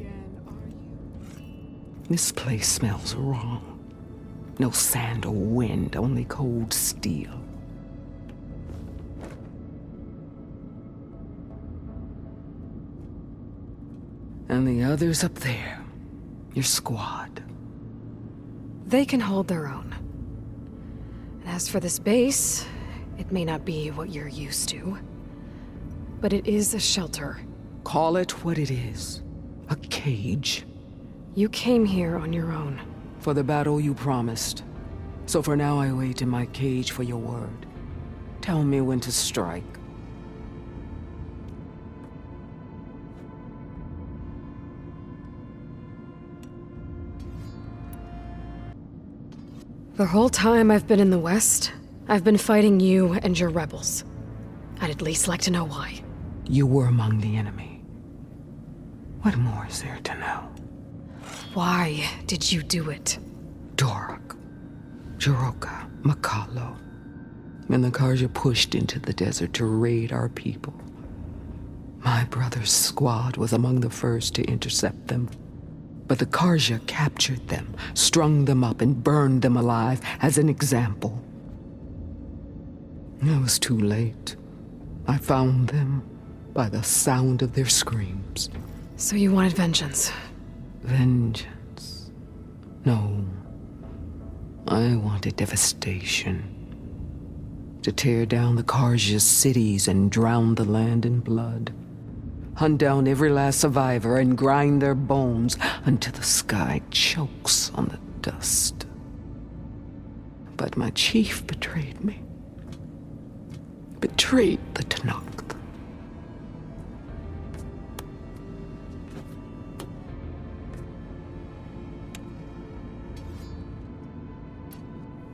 again, are you? This place smells wrong. No sand or wind, only cold steel. And the others up there, your squad. They can hold their own. And as for this base, it may not be what you're used to, but it is a shelter. Call it what it is. A cage. You came here on your own. For the battle you promised. So for now I wait in my cage for your word. Tell me when to strike. The whole time I've been in the West, I've been fighting you and your rebels. I'd at least like to know why. You were among the enemy. What more is there to know? Why did you do it? Dorak, Jiroka, Makalo. And the Karja pushed into the desert to raid our people. My brother's squad was among the first to intercept them. But the Karja captured them, strung them up, and burned them alive as an example. It was too late. I found them by the sound of their screams. So you wanted vengeance? Vengeance? No. I wanted devastation. To tear down the Karja's cities and drown the land in blood. Hunt down every last survivor and grind their bones until the sky chokes on the dust. But my chief betrayed me. Betrayed the Tanakh.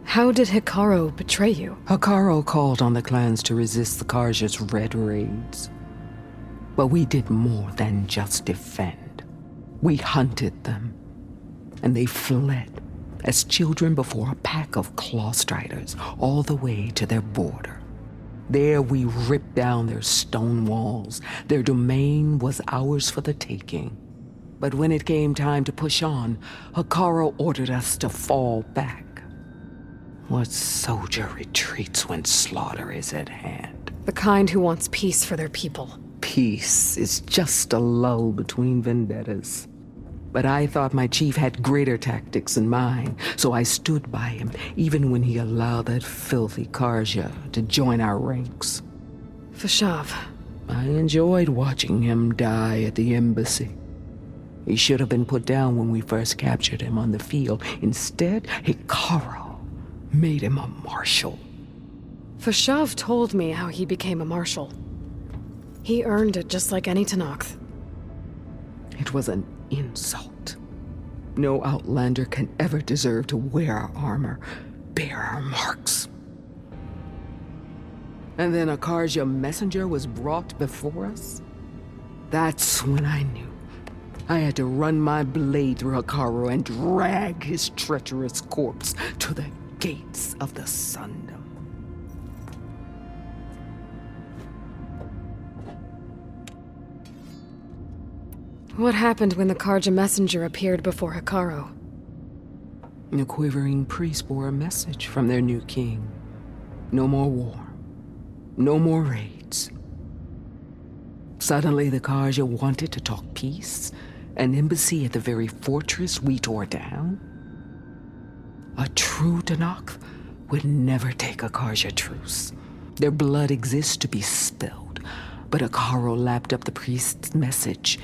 How did Hikaru betray you? Hikaru called on the clans to resist the Karja's red raids. But we did more than just defend. We hunted them, and they fled as children before a pack of claw striders all the way to their border. There we ripped down their stone walls. Their domain was ours for the taking. But when it came time to push on, Hikaru ordered us to fall back. What soldier retreats when slaughter is at hand? The kind who wants peace for their people. Peace is just a lull between vendettas. But I thought my chief had greater tactics than mine, so I stood by him, even when he allowed that filthy Karja to join our ranks. Fashav. I enjoyed watching him die at the embassy. He should have been put down when we first captured him on the field. Instead, Hikaru made him a marshal. Fashav told me how he became a marshal. He earned it just like any Tanakh. It was an insult. No outlander can ever deserve to wear our armor, bear our marks. And then a Karja messenger was brought before us? That's when I knew. I had to run my blade through Hikaru and drag his treacherous corpse to the gates of the Sundom. What happened when the Karja messenger appeared before Hikaru? The quivering priest bore a message from their new king. No more war. No more raids. Suddenly the Karja wanted to talk peace. An embassy at the very fortress we tore down. A true Tanakh would never take a Karja truce. Their blood exists to be spilled. But Hikaru lapped up the priest's message.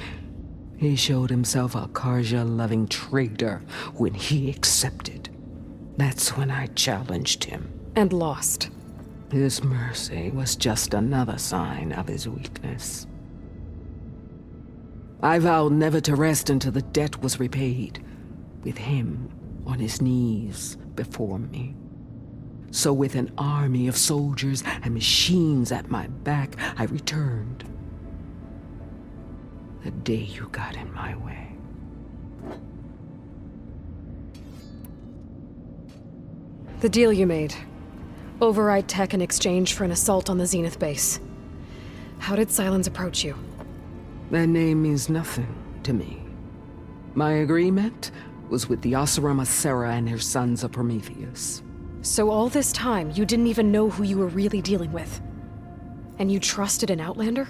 He showed himself a Karja-loving traitor when he accepted. That's when I challenged him. And lost. His mercy was just another sign of his weakness. I vowed never to rest until the debt was repaid, with him on his knees before me. So with an army of soldiers and machines at my back, I returned. The day you got in my way. The deal you made. Override tech in exchange for an assault on the Zenith base. How did Silence approach you? That name means nothing to me. My agreement was with the Asura Sera and her sons of Prometheus. So all this time, you didn't even know who you were really dealing with? And you trusted an Outlander?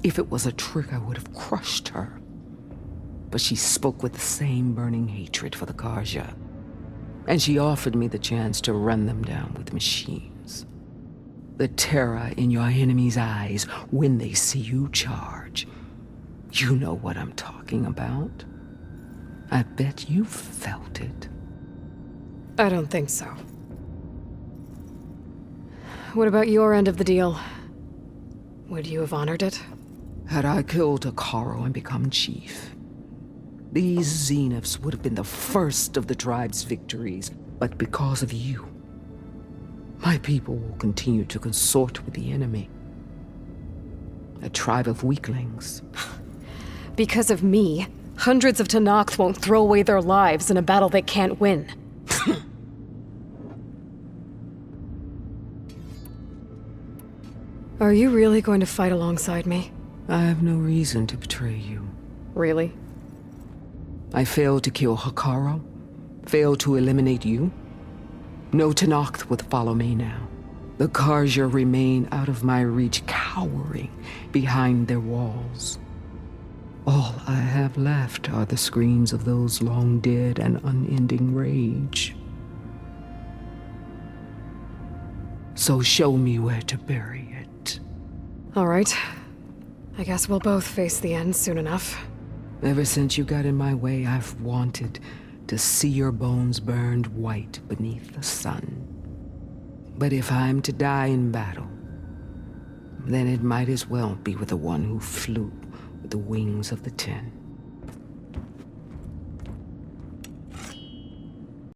If it was a trick, I would have crushed her. But she spoke with the same burning hatred for the Karja. And she offered me the chance to run them down with machines. The terror in your enemy's eyes when they see you charge. You know what I'm talking about. I bet you felt it. I don't think so. What about your end of the deal? Would you have honored it? Had I killed Akaro and become chief, these Zeniths would have been the first of the tribe's victories. But because of you, my people will continue to consort with the enemy. A tribe of weaklings. Because of me, hundreds of Tenakth won't throw away their lives in a battle they can't win. Are you really going to fight alongside me? I have no reason to betray you. Really? I failed to kill Hakaro, failed to eliminate you. No Tenakth would follow me now. The Karja remain out of my reach, cowering behind their walls. All I have left are the screams of those long dead and unending rage. So show me where to bury it. All right. I guess we'll both face the end soon enough. Ever since you got in my way, I've wanted to see your bones burned white beneath the sun. But if I'm to die in battle, then it might as well be with the one who flew with the wings of the 10.